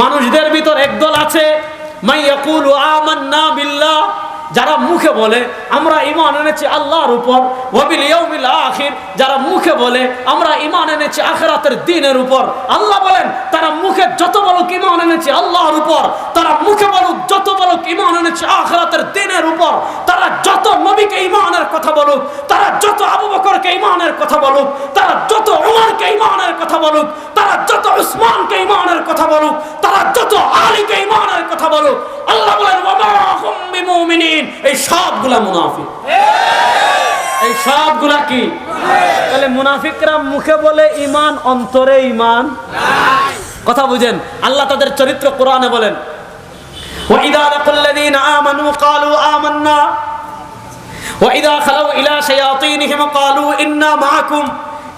মানুষদের ভিতর একদল আছে মাইয়াকুলু আমান্না বিল্লাহ, যারা মুখে বলে আমরা ঈমান এনেছি আল্লাহর উপর, ওয়া বিল ইয়াউমিল আখির, যারা মুখে বলে আমরা ঈমান এনেছি আখিরাতের দিনের উপর। আল্লাহ বলেন তারা মুখে যত বলুক ঈমান এনেছি আল্লাহর উপর, তারা মুখে বলুক যত বলুক ঈমান এনেছি আখিরাতের দিনের উপর, তারা যত নবীকে ঈমানের কথা বলুক, তারা যত আবু বকরকে ঈমানের কথা বলুক, তারা যত উমরকে ঈমানের কথা বলুক, তারা যত উসমানকে ঈমানের কথা বলুক, তারা যত আলীকে ঈমানের কথা বলুক, আল্লাহ বলেন ওয়া মা হুম বিমুমিনিন, এই সবগুলা মুনাফিক। এই সবগুলা কি? তাহলে মুনাফিকরা মুখে বলে ঈমান, অন্তরে ঈমান নাই। কথা বুঝেন, আল্লাহ তাদের চরিত্র কোরআনে বলেন ওয়া ইযা লাকুল্লাযীনা আমানু ক্বালু আমান্না ওয়া ইযা খালাউ ইলা শায়াতিনহিম ক্বালু ইন্না মাআকুম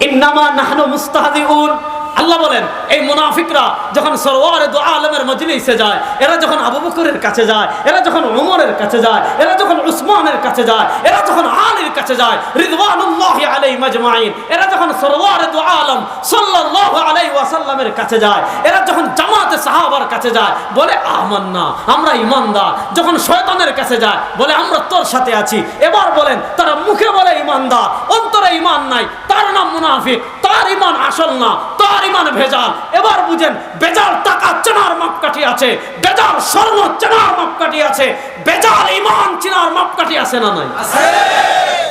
ইন্নামা নাহনু মুস্তাহজিউন। আল্লাহ বলেন এই মুনাফিকরা যখন সরওয়ারে দু আলমের মজলিসে যায়, এরা যখন আবু বকরের কাছে যায়, এরা যখন উমরের কাছে যায়, এরা যখন উসমানের কাছে যায়, এরা যখন আলীর কাছে যায় রিদওয়ানুল্লাহি আলাইহিম আজমাইন, এরা যখন সরওয়ারে দু আলম সাল্লাল্লাহু আলাইহি ওয়াসাল্লামের কাছে যায়, এরা যখন জামাতে সাহাবার কাছে যায় বলে আমান্না, আমরা ঈমানদার। যখন শয়তানের কাছে যায় বলে আমরা তোর সাথে আছি। এবার বলেন তারা মুখে বলে ঈমানদার, অন্তরে ঈমান নাই, তার নাম মুনাফিক, তার ঈমান আসল না, তার ঈমান ভেজাল। এবার বুঝেন, বেজাল টাকা চেনার মাপকাঠি আছে, বেজাল স্বর্ণ চেনার মাপকাঠি আছে, বেজাল ঈমান চেনার মাপকাঠি আছে না নাই? আছে।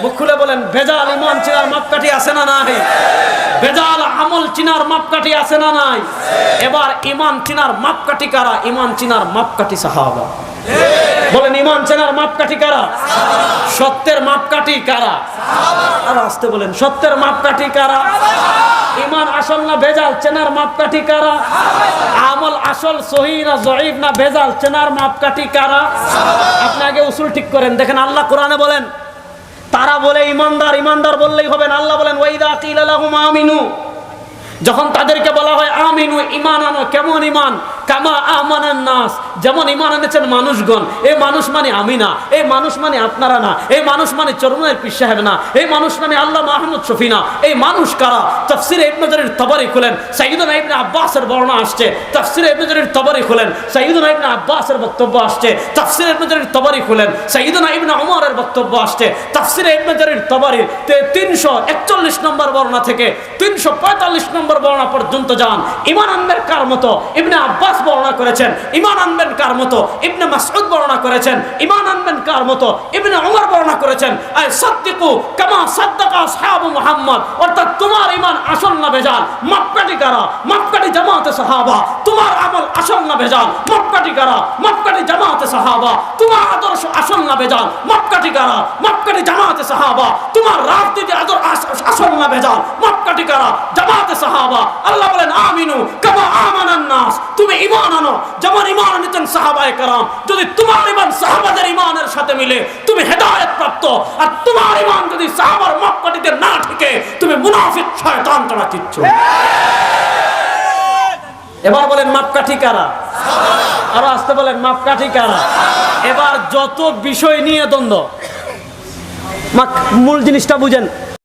মুখ খুলে বলেন বেজাল ঈমান চেনার মাপকাঠি আছে না নাই? বেজাল আমল চিনার মাপকাঠি আছে না নাই? এবার ঈমান চিনার মাপকাঠি কারা? ঈমান চিনার মাপকাঠি সাহাবা। বলেন ঈমান চেনার মাপকাঠি কারা? সত্যের মাপকাঠি কারা? আর আসতে বলেন সত্যের মাপকাঠি কারা? ঈমান আসল না ভেজাল চেনার মাপকাঠি কারা? আমল আসল সহিহ না জয়ীফ না ভেজাল চেনার মাপকাঠি কারা? আপনি আগে উসুল ঠিক করেন। দেখেন আল্লাহ কোরআনে বলেন তারা বলে ঈমানদার, ঈমানদার বললেই হবে না। আল্লাহ বলেন ওয়া ইযা কিলা লাহুম আমিনু, যখন তাদেরকে বলা হয় আমিনু, ঈমান আনো, কেমন ঈমান? কামা আমানান নাস, যেমন ঈমান এনেছেন মানুষগণ। এই মানুষ মানে আমি না, এই মানুষ মানে আপনারা না, এই মানুষ মানে চরমনায়ের পীর সাহেব না, এই মানুষ মানে আল্লাহ মাহমুদ শফি না। এই মানুষ কারা? তাফসীরে ইবনে জারীর তাবারি খুলেন, সাইয়্যিদুনা ইবনে আব্বাসের বর্ণনা আসছে। তাফসীরে ইবনে জারীর তাবারি খুলেন, সাইয়্যিদুনা ইবনে আব্বাসের বক্তব্য আসছে। তাফসীরে ইবনে জারীর তাবারি খুলেন, সাইয়্যিদুনা ইবনে উমরের বক্তব্য আসছে। তাফসীরে ইবনে জারীর তাবারির 341 নম্বর বর্ণনা থেকে 345 নম্বর বর্ণনা পর্যন্ত যান। ঈমান আনবেন কার মতো? ইবনে আব্বাস বর্ণনা করেছেন। ঈমান আনবেন কার মতো? ইবনে মাসউদ বর্ণনা করেছেন। ঈমান আনবেন কার মতো? ইবনে উমর বর্ণনা করেছেন। আয় সাদ্দিকু কামা সাদ্দাকা আসহাবু মুহাম্মদ, অর্থাৎ তোমার ঈমান আসল না ভেজাল? মাপকাঠি কারা? মাপকাঠি জামাতে সাহাবা। তোমার আমল আসল না ভেজাল? মাপকাঠি কারা? মাপকাঠি জামাতে সাহাবা। তোমার আদর্শ আসল না ভেজাল? মাপকাঠি কারা? মাপকাঠি জামাতে সাহাবা। তোমার রাজনীতি আদর্শ আসল না ভেজাল? মাপকাঠি কারা? জামাতে সাহাবা। আল্লাহ বলেন আমিনু কামা আমানান নাস, তুমি ঈমান আনো যেমন ঈমান আনতেন সাহাবায়ে কেরাম। যদি তোমার ঈমান সাহাবাদের ঈমানের সাথে মিলে তুমি হেদায়েত প্রাপ্ত, আর তোমার ঈমান যদি সাহাবার মাপকাঠিতে না ঠিকে তুমি মুনাফিক শয়তান ছাড়া কিচ্ছু। এবার বলেন মাপকাঠি কারা? আরো আসতে বলেন মাপকাঠি কারা? এবার যত বিষয় নিয়ে দ্বন্দ্ব, মূল জিনিসটা বুঝেন।